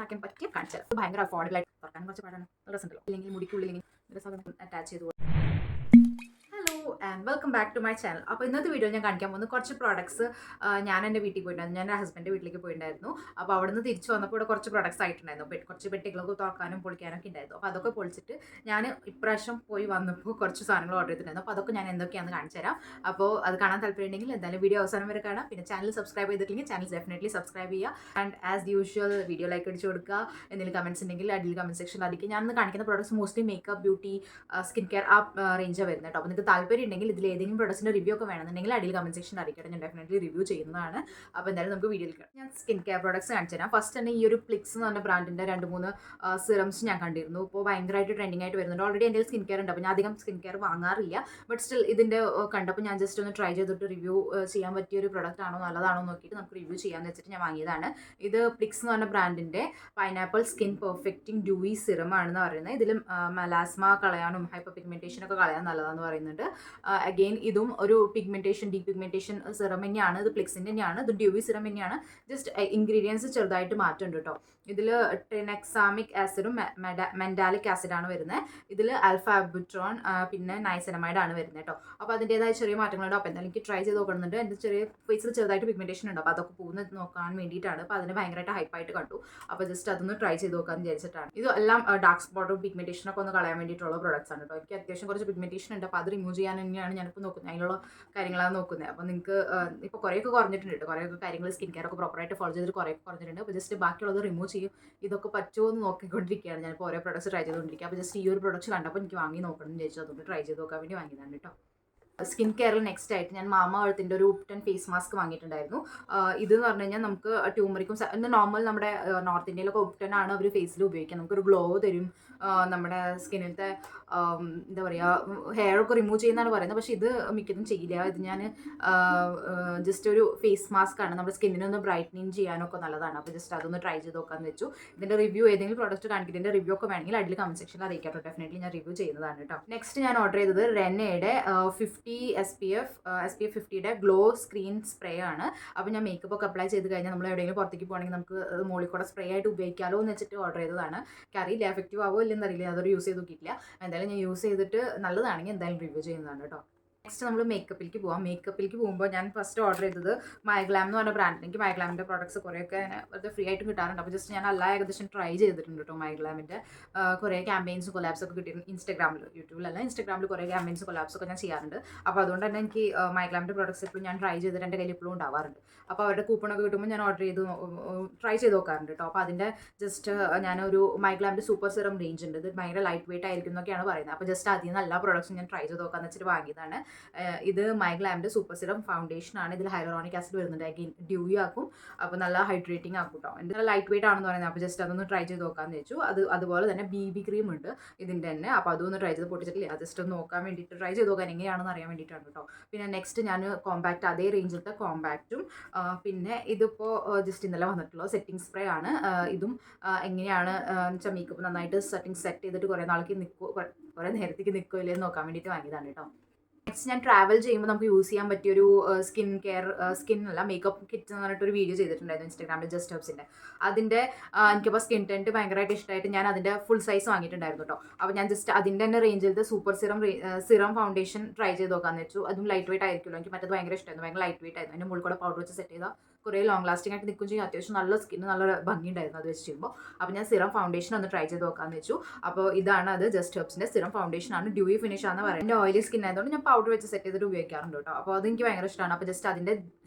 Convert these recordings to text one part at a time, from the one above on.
Open ആക്കാൻ പറ്റിയ കാണിച്ചത് ഭയങ്കര അഫോർഡബിൾ ആയിട്ട് തുറക്കാൻ കുറച്ച് പാടാണ് രസമുണ്ടല്ലോ അല്ലെങ്കിൽ മുടിക്കുള്ളിൽ അറ്റാച്ച് ചെയ്ത് and welcome back to my channel. അപ്പോൾ ഇന്നത്തെ വീഡിയോ ഞാൻ കാണിക്കാൻ പോകുന്നത് കുറച്ച് പ്രോഡക്ട്സ് ഞാൻ എൻ്റെ വീട്ടിൽ പോയിട്ടുണ്ടായിരുന്നു. ഞാൻ എൻ്റെ ഹസ്ബൻഡിൻ്റെ വീട്ടിലേക്ക് പോയിട്ടുണ്ടായിരുന്നു. അപ്പോൾ അവിടെ നിന്ന് തിരിച്ചു വന്നപ്പോൾ ഇവിടെ കുറച്ച് പ്രോഡക്ട്സ് ആയിട്ടുണ്ടായിരുന്നു. കുറച്ച് പെട്ടികളൊക്കെ തുറക്കാനും പൊളിക്കാനൊക്കെ ഉണ്ടായിരുന്നു. അപ്പോൾ അതൊക്കെ പൊളിച്ചിട്ട് ഞാൻ ഇപ്രാവശ്യം പോയി വന്നപ്പോൾ കുറച്ച് സാധനങ്ങൾ ഓർഡർ ചെയ്തിട്ടുണ്ടായിരുന്നു. അപ്പോൾ അതൊക്കെ ഞാൻ എന്തൊക്കെയാണെന്ന് കാണിച്ചു തരാം. അപ്പോൾ അത് കാണാൻ താല്പര്യമുണ്ടെങ്കിൽ എന്തായാലും വീഡിയോ അവസാനം വരെ കാണാം. പിന്നെ ചാനൽ സബ്സ്ക്രൈബ് ചെയ്തിട്ടില്ലെങ്കിൽ ചാനൽ ഡെഫിനറ്റ്ലി സബ്സ്ക്രൈബ് ചെയ്യുക. And as usual video like അടിച്ച് കൊടുക്കുക. എന്തെങ്കിലും കമൻറ്റ്സ് ഉണ്ടെങ്കിൽ അടിയിൽ കമൻറ്റ് സെക്ഷനിൽ അടിക്കുക. ഞാൻ കാണിക്കുന്ന products mostly makeup, beauty, skin care ആ റേഞ്ചാണ് വരുന്നത് കേട്ടോ. അപ്പോൾ നിങ്ങൾക്ക് താല്പര്യം ഉണ്ടെങ്കിൽ ഇതിൽ ഏതെങ്കിലും പ്രോഡക്ട്സിൻ്റെ റിവ്യൂ ഒക്കെ വേണമെന്നുണ്ടെങ്കിൽ അടിയിൽ കമൻറ്റ് സെക്ഷനിൽ അറിയിക്കട്ടെ. ഞാൻ ഡെഫിനറ്റ്ലി റിവ്യൂ ചെയ്യുന്നതാണ്. അപ്പോൾ എന്തായാലും നമുക്ക് വീഡിയോയിൽ ഞാൻ സ്കിൻ കെയർ പ്രോഡക്ട്സ് കാണിച്ചു തരാം. ഫസ്റ്റ് തന്നെ ഈ ഒരു പ്ലിക്സ് എന്ന് പറഞ്ഞ ബ്രാൻഡിൻ്റെ 2-3 സിറംസ് ഞാൻ കണ്ടിരുന്നു. ഇപ്പോൾ ഭയങ്കരമായിട്ട് ട്രെൻഡിങ് ആയിട്ട് വരുന്നുണ്ട്. ഓൾറെഡി എൻ്റെ സ്കിൻ കെയർ ഉണ്ട്. അപ്പോൾ ഞാൻ അധികം സ്കിൻ കെയർ വാങ്ങാറില്ല. ബട്ട് സ്റ്റിൽ ഇതിൻ്റെ കണ്ടപ്പോൾ ഞാൻ ജസ്റ്റ് ഒന്ന് ട്രൈ ചെയ്തിട്ട് റിവ്യൂ ചെയ്യാൻ പറ്റിയ ഒരു പ്രൊഡക്റ്റ് ആണോ നല്ലതാണോ നോക്കിയിട്ട് നമുക്ക് റിവ്യൂ ചെയ്യാമെന്ന് വെച്ചിട്ട് ഞാൻ വാങ്ങിയതാണ്. ഇത് പ്ലിക്സ് എന്ന് പറഞ്ഞ ബ്രാൻഡിൻ്റെ pineapple skin perfecting Dewey serum ആണെന്ന് പറയുന്നത്. ഇതിൽ മെലാസ്മ കളയാനും ഹൈപ്പർ പിഗ്മെൻറ്റേഷൻ ഒക്കെ കളയാൻ നല്ലതാണെന്ന് പറയുന്നുണ്ട്. അഗെയിൻ ഇതും ഒരു പിഗ്മെൻറ്റേഷൻ ഡീപിഗ്മെൻറ്റേഷൻ സിറം തന്നെയാണ്. ഇത് പ്ലിക്സിൻ്റെ തന്നെയാണ്. ഇത് ഡ്യൂവി സിറം തന്നെയാണ്. ജസ്റ്റ് ഇൻഗ്രീഡിയൻസ് ചെറുതായിട്ട് മാറ്റുന്നുണ്ട് കേട്ടോ. ഇതിൽ ടെനക്സാമിക് ആസിഡും മെൻഡാലിക് ആസിഡാണ് വരുന്നത്. ഇതിൽ ആൽഫ അബുട്രോൺ പിന്നെ നൈസനമൈഡ് ആണ് വരുന്നത് കേട്ടോ. അപ്പോൾ അതിൻ്റെതായ ചെറിയ മാറ്റങ്ങളുണ്ട്. അപ്പോൾ എന്തായാലും എനിക്ക് ട്രൈ ചെയ്ത് നോക്കുന്നുണ്ട്. എൻ്റെ ചെറിയ ഫേസിൽ ചെറുതായിട്ട് പിഗ്മെൻറ്റേഷൻ ഉണ്ട്. അപ്പോൾ അതൊക്കെ പോകുന്നത് നോക്കാൻ വേണ്ടിയിട്ടാണ്. അപ്പോൾ അതിന് ഭയങ്കരമായിട്ട് ഹൈപ്പായിട്ട് കണ്ടു. അപ്പോൾ ജസ്റ്റ് അതൊന്ന് ട്രൈ ചെയ്ത് നോക്കാമെന്ന് വിചാരിച്ചിട്ടാണ്. ഇത് എല്ലാം ഡാർക്ക് സ്പോട്ടും പിഗ്മെൻറ്റേഷനൊക്കെ ഒന്ന് കളയാൻ വേണ്ടിയിട്ടുള്ള പ്രോഡക്ട്സ് ആണ് കേട്ടോ. എനിക്ക് അത്യാവശ്യം കുറച്ച് പിഗ്മെൻറ്റേഷൻ ഉണ്ട്. അപ്പോൾ അത് റിമൂവ് ചെയ്യാൻ തന്നെയാണ് ഞാനിപ്പോൾ നോക്കുന്നത്. അതിനുള്ള കാര്യങ്ങളാണ് നോക്കുന്നത്. അപ്പോൾ നിങ്ങൾക്ക് ഇപ്പോൾ കുറേയൊക്കെ കുറഞ്ഞിട്ടുണ്ട് കേട്ടോ. കുറേയൊക്കെ കാര്യങ്ങൾ സ്കിൻ കെയർ ഒക്കെ പ്രോപ്പറായിട്ട് ഫോളോ ചെയ്തിട്ട് കുറേയൊക്കെ കുറഞ്ഞിട്ടുണ്ട്. അപ്പോൾ ജസ്റ്റ് ബാക്കിയുള്ളത് റിമൂവ് ചെയ്യും. ഇതൊക്കെ പറ്റുമോ എന്ന് നോക്കിക്കൊണ്ടിരിക്കുകയാണ്. ഞാനിപ്പോൾ ഓരോ പ്രോഡക്ട്സ് ട്രൈ ചെയ്തുകൊണ്ടിരിക്കുക. അപ്പോൾ ജസ്റ്റ് ഈ ഒരു പ്രോഡക്റ്റ് കണ്ടപ്പോൾ എനിക്ക് വാങ്ങി നോക്കണം എന്ന് വിചാരിച്ചു. അതുകൊണ്ട് ട്രൈ ചെയ്ത് നോക്കാൻ വേണ്ടി വാങ്ങിയതാണ് കേട്ടോ. സ്കിൻ കെയറിൽ നെക്സ്റ്റ് ആയിട്ട് ഞാൻ മാമഎർത്തിൻ്റെ ഒരു ubtan ഫേസ് മാസ്ക് വാങ്ങിയിട്ടുണ്ടായിരുന്നു. ഇതെന്ന് പറഞ്ഞു കഴിഞ്ഞാൽ നമുക്ക് ട്യൂമറിക്കും നോർമൽ നമ്മുടെ നോർത്ത് ഇന്ത്യയിലൊക്കെ ubtan ആണ് അവർ ഫേസിൽ ഉപയോഗിക്കുക. നമുക്കൊരു ഗ്ലോ തരും. നമ്മുടെ സ്കിന്നിലത്തെ എന്താ പറയുക ഹെയർ ഒക്കെ റിമൂവ് ചെയ്യുന്നതാണ് പറയുന്നത്. പക്ഷേ ഇത് മിക്കതും ചെയ്യില്ല. ഇത് ഞാൻ ജസ്റ്റ് ഒരു ഫേസ് മാസ്ക് ആണ്. നമ്മുടെ സ്കിന്നിനൊന്ന് ബ്രൈറ്റനിങ് ചെയ്യാനൊക്കെ നല്ലതാണ്. അപ്പോൾ ജസ്റ്റ് അതൊന്ന് ട്രൈ ചെയ്ത് നോക്കാമെന്ന് വെച്ചു. ഇതിൻ്റെ റിവ്യൂ ഏതെങ്കിലും പ്രോഡക്റ്റ് കാണിക്കുന്നതിൻ്റെ റിവ്യൂ ഒക്കെ വേണമെങ്കിൽ അടിയിൽ കമൻറ്റ് സെക്ഷനിൽ അറിയിക്കാം. ഡെഫിനറ്റ്ലി ഞാൻ റിവ്യൂ ചെയ്യുന്നതാണ് കേട്ടോ. നെക്സ്റ്റ് ഞാൻ ഓർഡർ ചെയ്തത് റെനയുടെ 50 SPF 50യുടെ ഗ്ലോ സ്ക്രീൻ സ്പ്രേ ആണ്. അപ്പോൾ ഞാൻ മേക്കപ്പ് ഒക്കെ അപ്ലൈ ചെയ്ത് കഴിഞ്ഞാൽ നമ്മൾ എവിടെയെങ്കിലും പുറത്തേക്ക് പോകണമെങ്കിൽ നമുക്ക് മുകളിൽ കൂടെ സ്പ്രേ ആയിട്ട് ഉപയോഗിക്കാമല്ലോ എന്ന് വെച്ചിട്ട് ഓർഡർ ചെയ്തതാണ്. എനിക്കറിയില്ല എഫക്റ്റീവ് ആവോ ഇല്ലെന്ന് അറിയില്ല. അതൊരു യൂസ് ചെയ്ത് നോക്കിയിട്ടില്ല. എന്തായാലും ഞാൻ യൂസ് ചെയ്തിട്ട് നല്ലതാണെങ്കിൽ എന്തായാലും റിവ്യൂ ചെയ്യുന്നതാണ് കേട്ടോ. നെക്സ്റ്റ് നമ്മൾ മേക്കപ്പിലേക്ക് പോകാം. മേക്കപ്പിലേക്ക് പോകുമ്പോൾ ഞാൻ ഫസ്റ്റ് ഓർഡർ ചെയ്തത് മൈഗ്ലാം എന്ന് പറഞ്ഞ ബ്രാൻഡ്. എനിക്ക് മൈഗ്ലാമിൻ്റെ പ്രോഡക്ട്സ് കുറേയൊക്കെ വെറുതെ ഫ്രീ ആയിട്ട് കിട്ടാറുണ്ട്. അപ്പോൾ ജസ്റ്റ് ഞാൻ ഏകദേശം ട്രൈ ചെയ്തിട്ടുണ്ട് കേട്ടോ. മൈഗ്ലാമിൻ്റെ കുറേ ക്യാമ്പയിൻസ് കൊലാബ്സ് ഒക്കെ കിട്ടിയിട്ടുണ്ട്. ഇൻസ്റ്റാഗ്രാമിൽ, യൂട്യൂബിലല്ല ഇൻസ്റ്റാഗ്രാമിൽ കുറേ ക്യാമ്പയിൻസ് കൊലാബ്സ് ഒക്കെ ഞാൻ ചെയ്യാറുണ്ട്. അപ്പോൾ അതുകൊണ്ട് തന്നെ എനിക്ക് മൈഗ്ലാമിൻ്റെ പ്രോഡക്ട്സ് എപ്പോഴും ഞാൻ ട്രൈ ചെയ്തിട്ട് എൻ്റെ കയ്യിൽ ഇപ്പോഴും ഉണ്ടാവാറുണ്ട്. അപ്പോൾ അവരുടെ കൂപ്പണൊക്കെ കിട്ടുമ്പോൾ ഞാൻ ഓർഡർ ചെയ്ത് ട്രൈ ചെയ്ത് നോക്കാറുണ്ട് കേട്ടോ. അപ്പോൾ അതിൻ്റെ ജസ്റ്റ് ഞാനൊരു മൈഗ്ലാമിൻ്റെ സൂപ്പർ സിറം റേഞ്ച് ഉണ്ട്. ഇത് ഭയങ്കര ലൈറ്റ് വെയിറ്റ് ആയിരിക്കും എന്നൊക്കെയാണ് പറയുന്നത്. അപ്പോൾ ജസ്റ്റ് അതിൽ നിന്ന് എല്ലാ പ്രോഡക്ട്സും ഞാൻ ട്രൈ ചെയ്ത് നോക്കാമെന്ന് വെച്ചിട്ട് വാങ്ങിയതാണ്. ഇത് മൈഗ്ലാമിൻ്റെ സൂപ്പർ സിറം ഫൗണ്ടേഷൻ ആണ്. ഇതിൽ ഹൈലറോണിക് ആസിഡ് വരുന്നുണ്ട്. അഗെയിൻ ഡ്യൂയി ആക്കും. അപ്പോൾ നല്ല ഹൈഡ്രേറ്റിംഗ് ആക്കും കേട്ടോ. എൻ്റെ ലൈറ്റ് വെയിറ്റ് ആണെന്ന് പറയുന്നത്. അപ്പോൾ ജസ്റ്റ് അതൊന്ന് ട്രൈ ചെയ്ത് നോക്കാമെന്ന് വെച്ചു. അതുപോലെ തന്നെ BB ക്രീം ഉണ്ട് ഇതിൻ്റെ തന്നെ. അപ്പോൾ അതൊന്ന് ട്രൈ ചെയ്ത് പൊട്ടിച്ചിട്ടില്ല. ജസ്റ്റ് ഒന്ന് നോക്കാൻ വേണ്ടിയിട്ട് ട്രൈ ചെയ്ത് നോക്കാൻ എങ്ങനെയാണെന്ന് അറിയാൻ വേണ്ടിയിട്ടാണ് കേട്ടോ. പിന്നെ നെക്സ്റ്റ് ഞാൻ കോമ്പാക്റ്റ്, അതേ റേഞ്ചിലത്തെ കോമ്പാക്റ്റും പിന്നെ ഇതിപ്പോൾ ജസ്റ്റ് ഇന്നലെ വന്നിട്ടുള്ള സെറ്റിംഗ് സ്പ്രേ ആണ്. ഇതും എങ്ങനെയാണ് വെച്ചാൽ മേക്കപ്പ് നന്നായിട്ട് സെറ്റ് ചെയ്തിട്ട് കുറേ നാൾക്ക് കുറേ നേരത്തേക്ക് നിൽക്കില്ലേ എന്ന് നോക്കാൻ വേണ്ടിയിട്ട് വാങ്ങിയതാണ് കേട്ടോ. നെക്സ്റ്റ് ഞാൻ ട്രാവൽ ചെയ്യുമ്പോൾ നമുക്ക് യൂസ് ചെയ്യാൻ പറ്റിയൊരു സ്കിൻ കെയർ സ്കിന്നല്ല മേക്കപ്പ് കിറ്റ് എന്ന് പറഞ്ഞിട്ടൊരു വീഡിയോ ചെയ്തിട്ടുണ്ടായിരുന്നു ഇൻസ്റ്റാഗ്രാമിൽ ജസ്റ്റ് ഹബ്സിൻ്റെ. അതിൻ്റെ എനിക്കിപ്പോൾ സ്കിൻ ടെൻറ്റ് ഭയങ്കരമായിട്ട് ഇഷ്ടമായിട്ട് ഞാൻ അതിൻ്റെ ഫുൾ സൈസ് വാങ്ങിയിട്ടുണ്ടായിരുന്നു കേട്ടോ. അപ്പോൾ ഞാൻ ജസ്റ്റ് അതിൻ്റെ തന്നെ റേഞ്ചിലത്തെ സൂപ്പർ സിറം ഫൗണ്ടേഷൻ ട്രൈ ചെയ്ത് നോക്കാമെന്ന് വെച്ചു. അതും ലൈറ്റ് വെയിറ്റ് ആയിരിക്കുമല്ലോ. എനിക്ക് മറ്റത് ഭയങ്കര ഇഷ്ടമായിരുന്നു. ഭയങ്കര ലൈറ്റ് വെയിറ്റ് ആയിരുന്നു. അതിൻ്റെ മുകളിൽ കൂടെ പൗഡർ വെച്ച് സെറ്റ് ചെയ്താൽ കുറേ ലോങ് ലാസ്റ്റിംഗ് ആയിട്ട് നിൽക്കും ചെയ്യും. അത്യാവശ്യം നല്ല സ്കിന്ന് നല്ല ഭംഗി ഉണ്ടായിരുന്നു അത് വെച്ച് ചെയ്യുമ്പോൾ. അപ്പോൾ ഞാൻ സിറം ഫൗണ്ടേഷൻ ഒന്ന് ട്രൈ ചെയ്ത് നോക്കാമെന്ന് വെച്ചു. അപ്പോൾ ഇതാണ് അത് ജസ്റ്റ് ഹബ്സിൻ്റെ സിറം ഫൗണ്ടേഷൻ ആണ്. ഡ്യൂയി ഫിനിഷ് ആണെന്ന് പറയുന്നത്. എൻ്റെ ഓയിലി സ്കിൻ ആയതുകൊണ്ട് ഞാൻ പൗഡർ വെച്ച് സെറ്റ് ചെയ്തിട്ട് ഉപയോഗിക്കാറുണ്ട് കേട്ടോ. അപ്പോൾ അതെനിക്ക് ഭയങ്കര ഇഷ്ടമാണ്. അപ്പോൾ ജസ്റ്റ് അതിൻ്റെ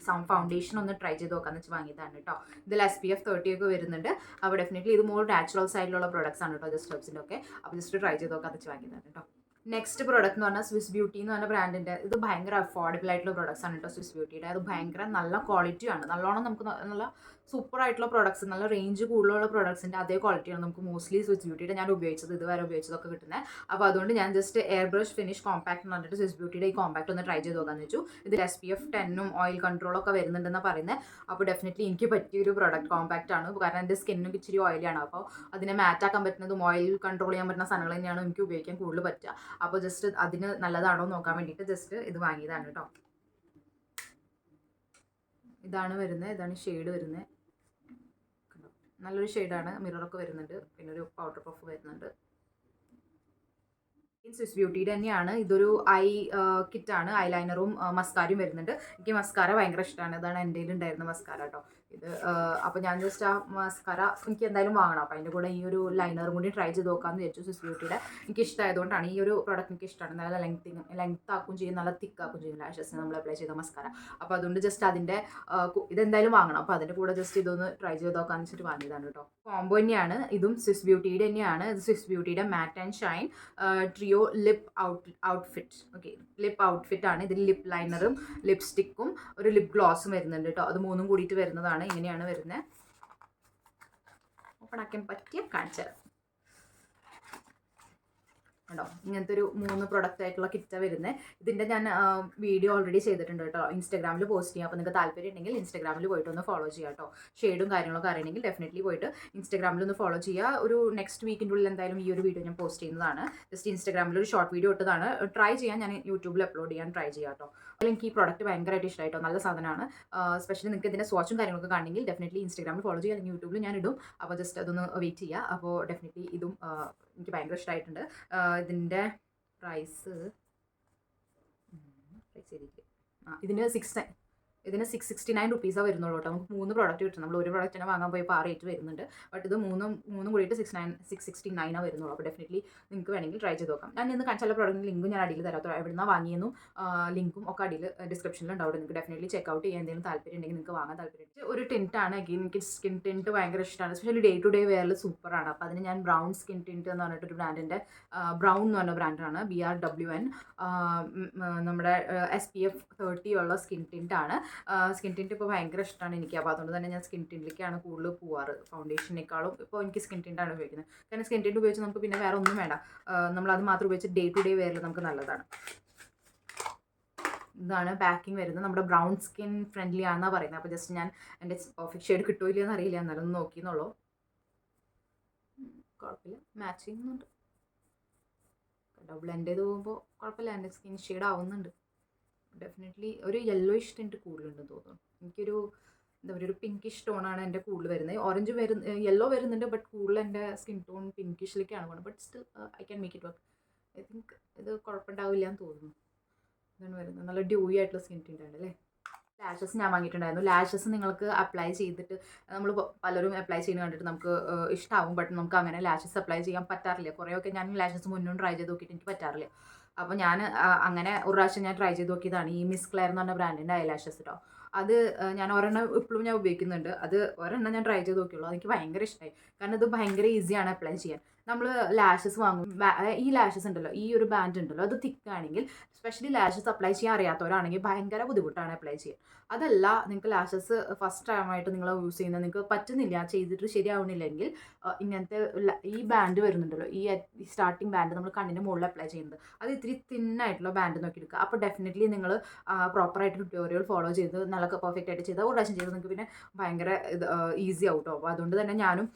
ഫൗണ്ടേഷൻ ഒന്ന് ട്രൈ ചെയ്ത് നോക്കാമെന്ന് വെച്ച് വാങ്ങിയതാണ് കേട്ടോ. ഇതിൽ SPF 30 ഒക്കെ വരുന്നുണ്ട്. അപ്പോൾ ഡെഫിനറ്റ്ലി ഇത് മോർ നാച്ചുറൽ സൈഡിലുള്ള പ്രോഡക്ട്സ് ആണ് കേട്ടോ ജസ്റ്റ് ഹബ്സിൻ്റെ ഒക്കെ. അപ്പോൾ ജസ്റ്റ് ട്രൈ ചെയ്ത് നോക്കാമെന്ന് വെച്ച് വാങ്ങിയതാണ് കേട്ടോ. നെക്സ്റ്റ് പ്രോഡക്റ്റ് എന്ന് പറഞ്ഞാൽ സ്വിസ് ബ്യൂട്ടി എന്ന് പറഞ്ഞ ബ്രാൻഡിൻ്റെ. ഇത് ഭയങ്കര അഫോർഡബിൾ ആയിട്ടുള്ള പ്രോഡക്ട്സ് ആണ് കേട്ടോ സ്വിസ് ബ്യൂട്ടിയുടെ. അത് ഭയങ്കര നല്ല ക്വാളിറ്റിയാണ്. നല്ലോണം നമുക്ക് നല്ല സൂപ്പർ ആയിട്ടുള്ള പ്രോഡക്ട്സ്, നല്ല റേഞ്ച് കൂടുതലുള്ള പ്രോഡക്ട്സിൻ്റെ അതേ ക്വാളിറ്റിയാണ് നമുക്ക് മോസ്റ്റ്ലി സ്വിസ് ബ്യൂട്ടിയുടെ ഞാൻ ഉപയോഗിച്ചത് ഇതുവരെ ഉപയോഗിച്ചതൊക്കെ കിട്ടുന്നത്. അപ്പോൾ അതുകൊണ്ട് ഞാൻ just air brush finish compact എന്ന് പറഞ്ഞിട്ട് സ്വിസ് ബ്യൂട്ടിയുടെ ഈ കോമ്പാക്ട് ഒന്ന് ട്രൈ ചെയ്ത് നോക്കാമെന്ന് വെച്ചു. ഇതിൽ SPF 10ഉം ഓയിൽ കൺട്രോളൊക്കെ വരുന്നുണ്ടെന്നാണ് പറയുന്നത്. അപ്പോൾ ഡെഫിനറ്റ്ലി എനിക്ക് പറ്റിയൊരു പ്രോഡക്റ്റ് കോമ്പാക്ട് ആണ്. കാരണം എൻ്റെ സ്കിന്നും ഇച്ചിരി ഓയിലാണ്. അപ്പോൾ അതിനെ മാറ്റാക്കാൻ പറ്റുന്നതും ഓയിൽ കൺട്രോൾ ചെയ്യാൻ പറ്റുന്ന സാധനങ്ങൾ തന്നെയാണ് എനിക്ക് ഉപയോഗിക്കാൻ കൂടുതൽ പറ്റുക. അപ്പോൾ ജസ്റ്റ് അതിന് നല്ലതാണോ നോക്കാൻ വേണ്ടിയിട്ട് ജസ്റ്റ് ഇത് വാങ്ങിയതാണ് കേട്ടോ. ഇതാണ് വരുന്നത്. ഇതാണ് ഷെയ്ഡ് വരുന്നത്. നല്ലൊരു ഷെയ്ഡാണ്. മിററൊക്കെ വരുന്നുണ്ട്. പിന്നെ ഒരു പൗഡർ പഫ് വരുന്നുണ്ട്. സ്വിസ് ബ്യൂട്ടിയുടെ തന്നെയാണ്. ഇതൊരു ഐ കിറ്റാണ്. ഐലൈനറും മസ്കാരയും വരുന്നുണ്ട്. എനിക്ക് മസ്കാര ഭയങ്കര ഇഷ്ടമാണ്. ഇതാണ് എൻ്റെ ഉണ്ടായിരുന്ന മസ്കാര കേട്ടോ. ഇത് അപ്പോൾ ഞാൻ ജസ്റ്റ് ആ മസ്കാര എനിക്ക് എന്തായാലും വാങ്ങണം. അപ്പോൾ അതിൻ്റെ കൂടെ ഈ ഒരു ലൈനറും കൂടി ട്രൈ ചെയ്ത് നോക്കാമെന്ന് വിചാരിച്ചു. സ്വിസ് ബ്യൂട്ടിയുടെ എനിക്ക് ഇഷ്ടമായതുകൊണ്ടാണ്. ഈ ഒരു പ്രോഡക്റ്റ് എനിക്ക് ഇഷ്ടമാണ്. നല്ല ലെങ്ത് ആക്കും ചെയ്യും, നല്ല തിക്ക് ആക്കും ചെയ്യും ലാഷസിന് നമ്മൾ അപ്ലൈ ചെയ്ത മസ്കാര. അപ്പോൾ അതുകൊണ്ട് ജസ്റ്റ് അതിൻ്റെ ഇതെന്തായാലും വാങ്ങണം. അപ്പോൾ അതിൻ്റെ കൂടെ ജസ്റ്റ് ഇതൊന്ന് ട്രൈ ചെയ്ത് നോക്കാമെന്ന് വെച്ചിട്ട് വാങ്ങിയതാണ് കേട്ടോ. കോംബോ തന്നെയാണ്. ഇതും സ്വിസ് ബ്യൂട്ടിയുടെ തന്നെയാണ്. ഇത് സ്വിസ് ബ്യൂട്ടിയുടെ matte and shine trio lip outfit. Okay, lip outfit ആണ്. ഇതിൽ ലിപ്പ് ലൈനറും ലിപ്സ്റ്റിക്കും ഒരു ലിപ്പ് ഗ്ലോസും വരുന്നുണ്ട് കേട്ടോ. അത് മൂന്നും കൂടിയിട്ട് വരുന്നതാണ്. ഇങ്ങനെയാണ് വരുന്നത്. ഓപ്പൺ ആക്കാൻ പറ്റിയ കാണിച്ചു കേട്ടോ. ഇങ്ങനത്തെ ഒരു 3 പ്രൊഡക്റ്റ് ആയിട്ടുള്ള കിറ്റാണ് വരുന്നത്. ഇതിൻ്റെ ഞാൻ വീഡിയോ ഓൾറെഡി ചെയ്തിട്ടുണ്ട് കേട്ടോ. ഇൻസ്റ്റാഗ്രാമിൽ പോസ്റ്റ് ചെയ്യാം. അപ്പോൾ നിങ്ങൾക്ക് താല്പര്യം ഉണ്ടെങ്കിൽ ഇൻസ്റ്റാഗ്രാമിൽ പോയിട്ട് ഒന്ന് ഫോളോ ചെയ്യാം കേട്ടോ. ഷെയ്ഡും കാര്യങ്ങളൊക്കെ അറിയണമെങ്കിൽ ഡെഫിനറ്റ്ലി പോയിട്ട് ഇൻസ്റ്റാഗ്രാമിൽ ഒന്ന് ഫോളോ ചെയ്യുക. ഒരു നെക്സ്റ്റ് വീക്കിൻ്റെ ഉള്ളിൽ എന്തായാലും ഈ ഒരു വീഡിയോ ഞാൻ പോസ്റ്റ് ചെയ്യുന്നതാണ്. ജസ്റ്റ് ഇൻസ്റ്റാഗ്രാമിൽ ഒരു ഷോർട്ട് വീഡിയോ ഇട്ടതാണ്. ട്രൈ ചെയ്യാൻ ഞാൻ യൂട്യൂബിൽ അപ്ലോഡ് ചെയ്യാൻ ട്രൈ ചെയ്യാം കേട്ടോ. അതിൽ എനിക്ക് ഈ പ്രോഡക്റ്റ് ഭയങ്കരമായിട്ട് ഇഷ്ടമായിട്ടോ. നല്ല സാധനമാണ്. സ്പെഷ്യലി നിങ്ങൾക്ക് ഇതിൻ്റെ സ്വാച്ചും കാര്യങ്ങളൊക്കെ കാണണമെങ്കിൽ ഡെഫിനറ്റ്ലി ഇൻസ്റ്റാഗ്രാമിൽ ഫോളോ ചെയ്യുക, അല്ലെങ്കിൽ യൂട്യൂബിൽ ഞാൻ ഇടും. അപ്പോൾ ജസ്റ്റ് അതൊന്ന് വെയിറ്റ് ചെയ്യുക. അപ്പോൾ ഡെഫിനറ്റ്ലി ഇതും എനിക്ക് ഭയങ്കര ഇഷ്ടമായിട്ടുണ്ട്. ഇതിൻ്റെ പ്രൈസ് ഇതിന് 669 റുപ്പീസാണ് വരുന്നുള്ളൂ കേട്ടോ. നമുക്ക് 3 പ്രോഡക്റ്റ് കിട്ടും. നമ്മൾ ഒരു പ്രോഡക്റ്റ് തന്നെ വാങ്ങാൻ പോയപ്പോൾ 6 റേറ്റ് വരുന്നുണ്ട്. ബട്ട് ഇത് മൂന്നും കൂടിയിട്ട് 669 വരുന്നുള്ളൂ. അപ്പോൾ ഡെഫിനറ്റ്ലി നിങ്ങൾക്ക് വേണമെങ്കിൽ ട്രൈ ചെയ്ത് നോക്കാം. ഞാൻ ഇന്ന് കാണിച്ചുള്ള പ്രോഡക്റ്റിൻ്റെ ലിങ്കും ഞാൻ അടിയിൽ തരാം. എവിടുന്ന വാങ്ങിയെന്നും ലിങ്കും ഒക്കെ അടിയിൽ ഡിസ്ക്രിപ്ഷനിൽ ഉണ്ടാവും. നിങ്ങൾക്ക് ഡെഫിനറ്റ്ലി ചെക്കൗട്ട് ചെയ്യാൻ എന്തെങ്കിലും താല്പര്യം ഉണ്ടെങ്കിൽ നിങ്ങൾക്ക് വാങ്ങാൻ താല്പര്യം. ഒരു ടിൻറ്റാണ്. അഗെയിൻ എനിക്ക് സ്കിൻ ടിൻറ്റ് ഭയങ്കര ഇഷ്ടമാണ്. സ്പെഷ്യലി ഡേ ടു ഡേ വെയറിൽ സൂപ്പറാണ്. അപ്പോൾ അതിന് ഞാൻ ബ്രൗൺ സ്കിൻ ടിൻറ്റ് എന്ന് പറഞ്ഞിട്ടൊരു ബ്രാൻഡിൻ്റെ ബ്രൗൺ എന്ന് പറഞ്ഞ ബ്രാൻഡാണ്. BRWN നമ്മുടെ SPF 30 ഉള്ള സ്കിൻ ടിൻറ്റാണ്. സ്കിൻ ടിൻറ്റ് ഇപ്പോൾ ഭയങ്കര ഇഷ്ടമാണ് എനിക്ക്. അപ്പോൾ അതുകൊണ്ട് തന്നെ ഞാൻ സ്കിൻ ടിൻറ്റിലേക്കാണ് കൂടുതൽ പോവാറ്. ഫൗണ്ടേഷനേക്കാളും ഇപ്പോൾ എനിക്ക് സ്കിൻ ടിൻറ്റാണ് ഉപയോഗിക്കുന്നത്. കാരണം സ്കിൻ ടിൻറ്റ് ഉപയോഗിച്ച് നമുക്ക് പിന്നെ വേറെ ഒന്നും വേണ്ട. നമ്മളത് മാത്രം ഉപയോഗിച്ച് ഡേ ടു ഡേ വെയറിൽ നമുക്ക് നല്ലതാണ്. ഇതാണ് പാക്കിംഗ് വരുന്നത്. നമ്മുടെ ബ്രൗൺ സ്കിൻ ഫ്രണ്ട്ലി ആണെന്നാണ് പറയുന്നത്. അപ്പോൾ ജസ്റ്റ് ഞാൻ എൻ്റെ പെർഫെക്റ്റ് ഷെയ്ഡ് കിട്ടുമോ ഇല്ലയെന്ന് അറിയില്ല. എന്നാലും നോക്കിയെന്നുള്ളൂ. കുഴപ്പമില്ല, മാച്ച് ചെയ്യുന്നുണ്ട്. ബ്ലെൻഡ് ചെയ്ത് പോകുമ്പോൾ കുഴപ്പമില്ല, എൻ്റെ സ്കിൻ ഷെയ്ഡ് ആവുന്നുണ്ട്. ഡെഫിനറ്റ്ലി ഒരു യെല്ലോയിഷ് ടിൻറ്റ് കൂടുതലുണ്ടെന്ന് തോന്നുന്നു. എനിക്കൊരു എന്താ പറയുക, ഒരു പിങ്കിഷ് ടോണാണ് എൻ്റെ കൂടുതൽ വരുന്നത്. ഓറഞ്ച് യെല്ലോ വരുന്നുണ്ട്, ബട്ട് കൂടുതൽ എൻ്റെ സ്കിൻ ടോൺ പിങ്കിഷിലേക്കാണ് പോകുന്നത്. But still I can make it work. I think ഇത് കുഴപ്പമുണ്ടാവില്ല എന്ന് തോന്നുന്നു. ഇതാണ് വരുന്നത്. നല്ല ഡ്യൂയി ആയിട്ടുള്ള സ്കിൻ ടിൻറ്റാണ് അല്ലേ. ലാഷസ് ഞാൻ വാങ്ങിയിട്ടുണ്ടായിരുന്നു. ലാഷസ് നിങ്ങൾക്ക് അപ്ലൈ ചെയ്തിട്ട് നമ്മൾ പലരും അപ്ലൈ ചെയ്യുന്നത് കണ്ടിട്ട് നമുക്ക് ഇഷ്ടമാവും. ബട്ട് നമുക്ക് അങ്ങനെ ലാഷസ് അപ്ലൈ ചെയ്യാൻ പറ്റാറില്ല. കുറേയൊക്കെ ഞാൻ ലാഷസ് മുന്നേ ട്രൈ ചെയ്ത് നോക്കിയിട്ട് എനിക്ക് പറ്റാറില്ല. അപ്പോൾ ഞാൻ അങ്ങനെ ഒരു പ്രാവശ്യം ഞാൻ ട്രൈ ചെയ്ത് നോക്കിയതാണ് ഈ മിസ് ക്ലെയർ എന്ന് പറഞ്ഞ ബ്രാൻഡിൻ്റെ ഐലാഷസ് കേട്ടോ. അത് ഞാൻ ഒരെണ്ണം ഇപ്പോഴും ഞാൻ ഉപയോഗിക്കുന്നുണ്ട്. അത് ഒരെണ്ണം ഞാൻ ട്രൈ ചെയ്ത് നോക്കിയുള്ളൂ. അതെനിക്ക് ഭയങ്കര ഇഷ്ടമായി. കാരണം ഇത് ഭയങ്കര ഈസിയാണ് അപ്ലൈ ചെയ്യാൻ. നമ്മൾ ലാഷസ് വാങ്ങും. ഈ ലാഷസ് ഉണ്ടല്ലോ, ഈ ഒരു ബാൻഡ് ഉണ്ടല്ലോ, അത് തിക്കാണെങ്കിൽ സ്പെഷ്യലി ലാഷസ് അപ്ലൈ ചെയ്യാൻ അറിയാത്തവരാണെങ്കിൽ ഭയങ്കര ബുദ്ധിമുട്ടാണ് അപ്ലൈ ചെയ്യാൻ. അതല്ല, നിങ്ങൾക്ക് ലാഷസ് ഫസ്റ്റ് ടൈമായിട്ട് നിങ്ങൾ യൂസ് ചെയ്യുന്നത് നിങ്ങൾക്ക് പറ്റുന്നില്ല, ചെയ്തിട്ട് ശരിയാവുന്നില്ലെങ്കിൽ ഇങ്ങനത്തെ ഈ ബാൻഡ് വരുന്നുണ്ടല്ലോ, ഈ സ്റ്റാർട്ടിങ് ബാൻഡ് നമ്മൾ കണ്ണിൻ്റെ മുകളിൽ അപ്ലൈ ചെയ്യുന്നത്, അത് ഇത്തിരി തിന്നായിട്ടുള്ള ബാൻഡ് നോക്കി എടുക്കുക. അപ്പോൾ ഡെഫിനറ്റ്ലി നിങ്ങൾ പ്രോപ്പറായിട്ട് ട്യൂട്ടോറിയൽ ഫോളോ ചെയ്ത് നല്ല പെർഫെക്റ്റ് ആയിട്ട് ചെയ്താൽ ഒരു പ്രാവശ്യം ചെയ്ത് നിങ്ങൾക്ക് പിന്നെ ഭയങ്കര ഈസി ആവും കേട്ടോ. അപ്പോൾ അതുകൊണ്ട് തന്നെ ഞാനും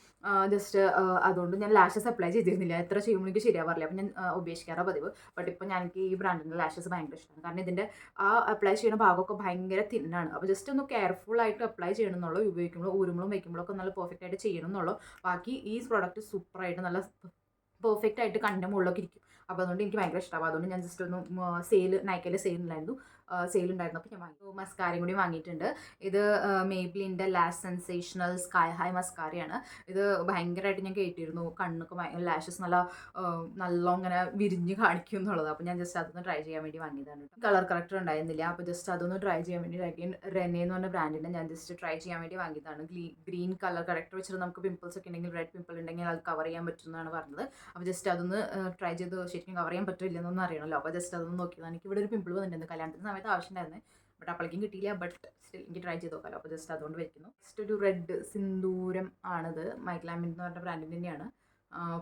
ജസ്റ്റ് അതുകൊണ്ട് ഞാൻ ലാഷസ് അപ്ലൈ ചെയ്തിരുന്നില്ല. എത്ര ചെയ്യുമ്പോൾ എനിക്ക് ശരിയാവാറില്ല. അപ്പോൾ ഞാൻ ഉപേക്ഷിക്കാറാണ് പതിവ്. ബട്ട് ഇപ്പോൾ എനിക്ക് ഈ ബ്രാൻഡിൻ്റെ ലാഷസ് ഭയങ്കര ഇഷ്ടമാണ്. കാരണം ഇതിൻ്റെ ആ അപ്ലൈ ചെയ്യുന്ന ഭാഗമൊക്കെ ഭയങ്കര തിന്നാണ്. അപ്പോൾ ജസ്റ്റ് ഒന്ന് കെയർഫുൾ ആയിട്ട് അപ്ലൈ ചെയ്യണം എന്നുള്ളൂ. ഉപയോഗിക്കുമ്പോൾ ഊരുമ്പോഴും വയ്ക്കുമ്പോഴൊക്കെ നല്ല പെർഫെക്റ്റ് ആയിട്ട് ചെയ്യണം എന്നുള്ളൂ. ബാക്കി ഈ പ്രോഡക്റ്റ് സൂപ്പറായിട്ട് നല്ല പെർഫെക്റ്റ് ആയിട്ട് കണ്ണിൻ്റെ മുകളിലൊക്കെ ഇരിക്കും. അപ്പോൾ അതുകൊണ്ട് എനിക്ക് ഭയങ്കര ഇഷ്ടമാവും. അതുകൊണ്ട് ഞാൻ ജസ്റ്റ് ഒന്ന് നൈക്കയിലെ സെയിൽ ഉണ്ടായിരുന്നു. അപ്പോൾ ഞാൻ വാങ്ങി. മസ്കാരയും കൂടി വാങ്ങിയിട്ടുണ്ട്. ഇത് മേബ്ലിൻ്റെ ലാഷ് സെൻസേഷണൽ സ്കൈ ഹൈ മസ്കാരയാണ്. ഇത് ഭയങ്കരമായിട്ട് ഞാൻ കേട്ടിരുന്നു കണ്ണൊക്കെ ലാഷസ് നല്ല ഇങ്ങനെ വിരിഞ്ഞ് കാണിക്കും എന്നുള്ളത്. അപ്പോൾ ഞാൻ ജസ്റ്റ് അതൊന്ന് ട്രൈ ചെയ്യാൻ വേണ്ടി വാങ്ങിയതാണ്. കളർ കറക്റ്റർ ഉണ്ടായിരുന്നില്ല. അപ്പോൾ ജസ്റ്റ് അതൊന്ന് ട്രൈ ചെയ്യാൻ വേണ്ടി അഗൈൻ റെനെ എന്ന് പറഞ്ഞ ബ്രാൻഡിൻ്റെ ഞാൻ ജസ്റ്റ് ട്രൈ ചെയ്യാൻ വേണ്ടി വാങ്ങിയതാണ്. ഗ്രീൻ കളർ കറക്റ്റർ വെച്ചിട്ട് നമുക്ക് പിമ്പിൾസ് ഒക്കെ ഉണ്ടെങ്കിൽ, റെഡ് പിമ്പിൾ ഉണ്ടെങ്കിൽ അത് കവർ ചെയ്യാൻ പറ്റുമെന്നാണ് പറഞ്ഞത്. അപ്പോൾ ജസ്റ്റ് അതൊന്ന് ട്രൈ ചെയ്ത് ശരിക്കും കവർ ചെയ്യാൻ പറ്റില്ലെന്നൊന്നും അറിയണമല്ലോ. അപ്പോൾ ജസ്റ്റ് അതൊന്ന് നോക്കിയതാണ്. എനിക്ക് ഇവിടെ ഒരു പിമ്പിൾ വന്നിട്ടുണ്ട്. കല്യാണത്തിന് സമയത്ത് ആവശ്യമുണ്ടായിരുന്നു. ബട്ട് അപ്പോഴേക്കും കിട്ടിയില്ല. ബട്ട് സ്റ്റിൽ എനിക്ക് ട്രൈ ചെയ്ത് നോക്കാമല്ലോ. അപ്പോൾ ജസ്റ്റ് അതുകൊണ്ട് വയ്ക്കുന്നു. നെക്സ്റ്റ് ഒരു റെഡ് സിന്ദൂരം ആണിത്. മൈക്ലാമിൻ എന്ന് പറഞ്ഞ ബ്രാൻഡിൻ്റെ തന്നെയാണ്.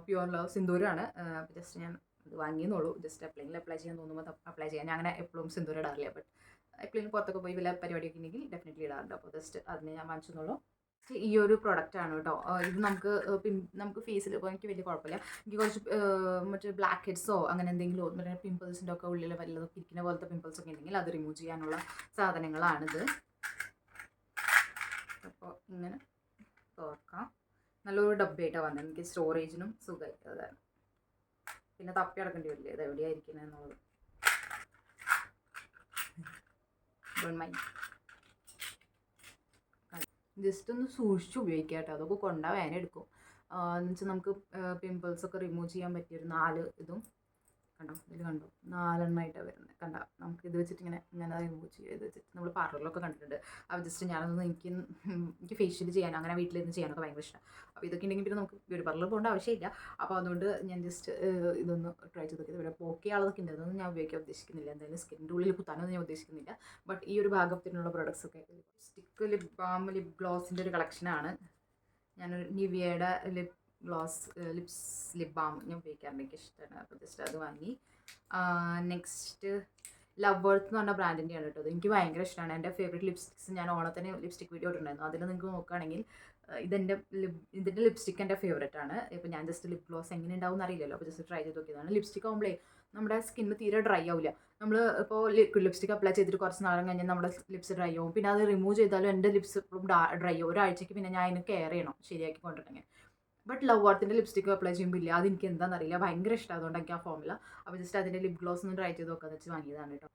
പ്യുവർ ലവ് സിന്ദൂരമാണ്. അപ്പോൾ ജസ്റ്റ് ഞാൻ ഇത് വാങ്ങിയെന്നുള്ളൂ. ജസ്റ്റ് എപ്പോഴെങ്കിലും അപ്ലൈ ചെയ്യാൻ തോന്നുമ്പോൾ അപ്ലൈ ചെയ്യാൻ. ഞാൻ അങ്ങനെ എപ്പോഴും സിന്ദൂരം ഇടാറില്ല. ബട്ട് എപ്പോഴെങ്കിലും പുറത്തൊക്കെ പോയി വല്ല പരിപാടിയൊക്കെ ഉണ്ടെങ്കിൽ ഡെഫിനറ്റ്ലി ഇടാറുണ്ട്. അപ്പോൾ ജസ്റ്റ് അതിന് ഞാൻ വാങ്ങിച്ചെന്നുള്ളൂ. ഈ ഒരു പ്രൊഡക്റ്റാണ് കേട്ടോ. ഇത് നമുക്ക് ഫേസിൽ ഇപ്പോൾ എനിക്ക് വലിയ കുഴപ്പമില്ല. എനിക്ക് കുറച്ച് മറ്റേ ബ്ലാക്ക് ഹെഡ്സോ അങ്ങനെ എന്തെങ്കിലും മറ്റേ പിമ്പിൾസിൻ്റെ ഒക്കെ ഉള്ളിൽ വല്ലതൊക്കെ ഇരിക്കുന്ന പോലത്തെ പിമ്പിൾസ് ഒക്കെ ഉണ്ടെങ്കിൽ അത് റിമൂവ് ചെയ്യാനുള്ള സാധനങ്ങളാണിത്. അപ്പോൾ ഇങ്ങനെ തുറക്കാം. നല്ലൊരു ഡബ്ബയായിട്ടാണ് വന്നത്. എനിക്ക് സ്റ്റോറേജിനും സുഖമായി. അതാണ് പിന്നെ തപ്പി അടക്കേണ്ടി വരില്ലേ ഇത് എവിടെയായിരിക്കുന്നത് എന്നുള്ളത്. ജസ്റ്റ് ഒന്ന് സൂക്ഷിച്ച് ഉപയോഗിക്കാം കേട്ടോ. അതൊക്കെ കൊണ്ടാൽ വേന എടുക്കും. എന്ന് വെച്ചാൽ നമുക്ക് പിമ്പിൾസൊക്കെ റിമൂവ് ചെയ്യാൻ പറ്റിയൊരു 4 ഇതും കണ്ടോ, ഇതിൽ കണ്ടോ 4 എണ്ണമായിട്ടാണ് വരുന്നത്. കണ്ടോ, നമുക്ക് ഇത് വെച്ചിട്ട് ഇങ്ങനെ റിമൂവ് ചെയ്യുക. ഇത് വെച്ചിട്ട് നമ്മൾ പാർലറിലൊക്കെ കണ്ടിട്ടുണ്ട്. അപ്പോൾ ജസ്റ്റ് ഞാനൊന്ന് എനിക്ക് ഫേഷ്യൽ ചെയ്യാൻ അങ്ങനെ വീട്ടിലിരുന്ന് ചെയ്യാനൊക്കെ ഭയങ്കര ഇഷ്ടമാണ്. അപ്പോൾ ഇതൊക്കെ ഉണ്ടെങ്കിൽ പിന്നെ നമുക്ക് ബ്യൂട്ടി പാർലറിൽ പോകേണ്ട ആവശ്യമില്ല. അപ്പോൾ അതുകൊണ്ട് ഞാൻ ജസ്റ്റ് ഇതൊന്ന് ട്രൈ ചെയ്ത് നോക്കിയത്. ഇവിടെ പോക്കിയാളതൊക്കെ ഉണ്ട്, അതൊന്നും ഞാൻ ഉപയോഗിക്കാൻ ഉദ്ദേശിക്കുന്നില്ല. എന്തായാലും സ്കിന്നിൻ്റെ ഉള്ളിൽ കുത്താനൊന്നും ഞാൻ ഉദ്ദേശിക്കുന്നില്ല. ബട്ട് ഈ ഒരു ഭാഗത്തിനുള്ള പ്രോഡക്ട്സ് ഒക്കെ സ്റ്റിക്ക് ലിപ് ബാം ലിപ് ഗ്ലോസിൻ്റെ ഒരു കളക്ഷനാണ്. ഞാനൊരു നിവിയയുടെ ലിപ് ബാം ഞാൻ ഉപയോഗിക്കാറുണ്ട്, എനിക്ക് ഇഷ്ടമാണ്. അപ്പോൾ ജസ്റ്റ് അത് വാങ്ങി. നെക്സ്റ്റ് ലവേർത്ത് എന്ന് പറഞ്ഞ ബ്രാൻഡിൻ്റെയാണ് കേട്ടോ. അത് എനിക്ക് ഭയങ്കര ഇഷ്ടമാണ്. എൻ്റെ ഫേവറേറ്റ് ലിപ്സ്റ്റിക്സ് ഞാൻ ഓണത്തിന് ലിപ്സ്റ്റിക് വീഡിയോ ഇട്ടുണ്ടായിരുന്നു. അതിൽ നിങ്ങൾക്ക് നോക്കുകയാണെങ്കിൽ ഇതിൻ്റെ ലിപ്സ്റ്റിക് എൻ്റെ ഫേവറേറ്റ് ആണ്. ഇപ്പോൾ ഞാൻ ജസ്റ്റ് ലിപ് ഗ്ലോസ് എങ്ങനെ ഉണ്ടാവും എന്നറിയില്ലല്ലോ, അപ്പോൾ ജസ്റ്റ് ട്രൈ ചെയ്ത് നോക്കിയതാണ്. ലിപ്സ്റ്റിക് ആകുമ്പോഴേ നമ്മുടെ സ്കിന്ന് തീരെ ഡ്രൈ ആവില്ല. നമ്മൾ ഇപ്പോൾ ലിക്വിഡ് ലിപ്സ്റ്റിക് അപ്ലൈ ചെയ്തിട്ട് കുറച്ച് നാളം കഴിഞ്ഞാൽ നമ്മുടെ ലിപ്സ് ഡ്രൈ ആവും. പിന്നെ അത് റിമൂവ് ചെയ്താലും എൻ്റെ ലിപ്സ് ഇപ്പോഴും ഡ്രൈ ആവും. ഒരാഴ്ചയ്ക്ക് പിന്നെ ഞാൻ അതിന് കെയർ ചെയ്യണം ശരിയാക്കി കൊണ്ടിട്ടുണ്ടെങ്കിൽ. ബട്ട് ലവേർത്തിൻ്റെ ലിപ്സ്റ്റിക്ക് അപ്ലൈ ചെയ്യുമ്പോൾ ഇല്ല, അതെനിക്ക് എന്താണെന്നറിയില്ല, ഭയങ്കര ഇഷ്ടമാണ്. അതുകൊണ്ട് എനിക്ക് ആ ഫോമില്ല. അപ്പോൾ ജസ്റ്റ് അതിൻ്റെ ലിപ് ഗ്ലോസ് ഒന്ന് ട്രൈ ചെയ്ത് നോക്കാന്ന് വെച്ച് വാങ്ങിയതാണ് കേട്ടോ.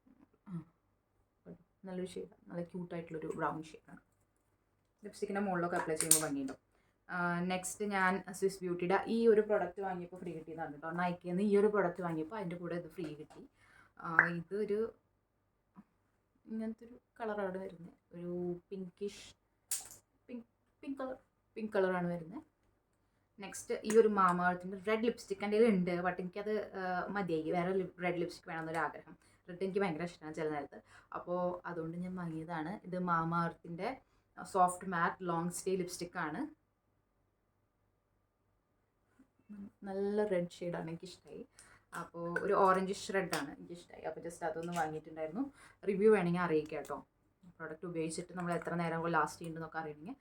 നല്ലൊരു ഷെയ്ഡാണ്, നല്ല ക്യൂട്ടായിട്ടുള്ളൊരു ബ്രൗൺ ഷെയ്ഡാണ്. ലിപ്സ്റ്റിക്കിൻ്റെ മുകളിലൊക്കെ അപ്ലൈ ചെയ്യുമ്പോൾ ഭംഗിയുണ്ടാവും. നെക്സ്റ്റ് ഞാൻ സ്വിസ് ബ്യൂട്ടിയുടെ ഈ ഒരു പ്രൊഡക്റ്റ് വാങ്ങിയപ്പോൾ ഫ്രീ കിട്ടിയതാണ് കേട്ടോ. നൈക്കിയിൽ നിന്ന് ഈ ഒരു പ്രൊഡക്റ്റ് വാങ്ങിയപ്പോൾ അതിൻ്റെ കൂടെ ഇത് ഫ്രീ കിട്ടി. ഇതൊരു ഇങ്ങനത്തെ ഒരു കളറാണ് വരുന്നത്. ഒരു പിങ്കിഷ് പിങ്ക് കളറാണ് വരുന്നത്. നെക്സ്റ്റ് ഈ ഒരു മാമഅർത്തിൻ്റെ റെഡ് ലിപ്സ്റ്റിക് എൻ്റെ കയ്യിൽ ഉണ്ട്. ബട്ട് എനിക്കത് മതിയായി. വേറെ റെഡ് ലിപ്സ്റ്റിക് വേണമെന്നൊരാഗ്രഹം. റെഡ് എനിക്ക് ഭയങ്കര ഇഷ്ടമാണ് ചില നേരത്ത്. അപ്പോൾ അതുകൊണ്ട് ഞാൻ വാങ്ങിയതാണ്. ഇത് മാമഅർത്തിൻ്റെ സോഫ്റ്റ് മാറ്റ് ലോങ് സ്റ്റേ ലിപ്സ്റ്റിക്കാണ്. നല്ല റെഡ് ഷെയ്ഡാണ്, എനിക്കിഷ്ടമായി. അപ്പോൾ ഒരു ഓറഞ്ചിഷ് റെഡാണ്, എനിക്കിഷ്ടമായി. അപ്പോൾ ജസ്റ്റ് അതൊന്ന് വാങ്ങിയിട്ടുണ്ടായിരുന്നു. റിവ്യൂ വേണമെങ്കിൽ അറിയിക്കാം കേട്ടോ. പ്രോഡക്റ്റ് ഉപയോഗിച്ചിട്ട് നമ്മൾ എത്ര നേരം ലാസ്റ്റ് ചെയ്യുന്നുണ്ടെന്നൊക്കെ അറിയണമെങ്കിൽ.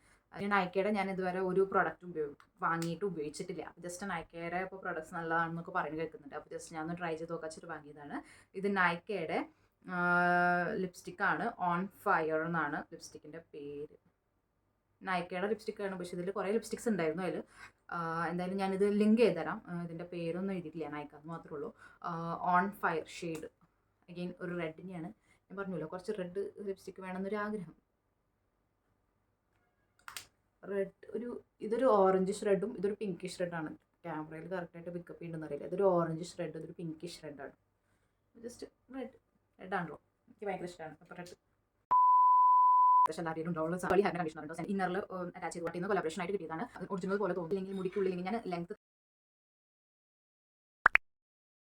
നൈക്കയുടെ ഞാൻ ഇതുവരെ ഒരു പ്രൊഡക്റ്റ് വാങ്ങിയിട്ട് ഉപയോഗിച്ചിട്ടില്ല. ജസ്റ്റ് നൈക്കയുടെ ഇപ്പോൾ പ്രൊഡക്ട്സ് നല്ലതാണെന്നൊക്കെ പറഞ്ഞു കേൾക്കുന്നുണ്ട്. അപ്പോൾ ജസ്റ്റ് ഞാൻ ഒന്ന് ട്രൈ ചെയ്ത് നോക്കാച്ചിട്ട് വാങ്ങിയതാണ്. ഇത് നൈക്കയുടെ ലിപ്സ്റ്റിക്കാണ്. ഓൺ ഫയർ എന്നാണ് ലിപ്സ്റ്റിക്കിൻ്റെ പേര്. നൈക്കയുടെ ലിപ്സ്റ്റിക്കാണ്, പക്ഷേ ഇതിൽ കുറേ ലിപ്സ്റ്റിക്സ് ഉണ്ടായിരുന്നു അതിൽ. എന്തായാലും ഞാനിത് ലിങ്ക് ചെയ്ത് തരാം. ഇതിൻ്റെ പേരൊന്നും എഴുതിയിട്ടില്ല, നൈക്ക എന്ന് മാത്രമേ ഉള്ളൂ. On fire shade. അഗെയിൻ ഒരു റെഡിനെയാണ്. ഞാൻ പറഞ്ഞല്ലോ കുറച്ച് റെഡ് ലിപ്സ്റ്റിക്ക് വേണമെന്നൊരു ആഗ്രഹം. ഇതൊരു ഓറഞ്ചിഷ് റെഡും ഇതൊരു പിങ്കിഷ് റെഡാണ്. ക്യാമറയിൽ കറക്റ്റായിട്ട് പിക്കപ്പ് ചെയ്യുന്നുണ്ടെന്ന് അറിയില്ല. ഇതൊരു ഓറഞ്ചിഷ് റെഡ്, ഇതൊരു പിങ്കിഷ് റെഡാണ്. ജസ്റ്റ് റെഡാണല്ലോ, എനിക്ക് ഭയങ്കര ഇഷ്ടമാണ്. അപ്പോൾ റെഡ് ഇന്നറിൽ അറ്റാച്ച് ചെയ്ത് കൊളാബറേഷൻ ആയിട്ട് കിട്ടിയതാണ്. ഒറിജിനൽ പോലെ തോന്നി. അല്ലെങ്കിൽ മുടിക്കുള്ളിൽ ഞാൻ ലെങ്ത്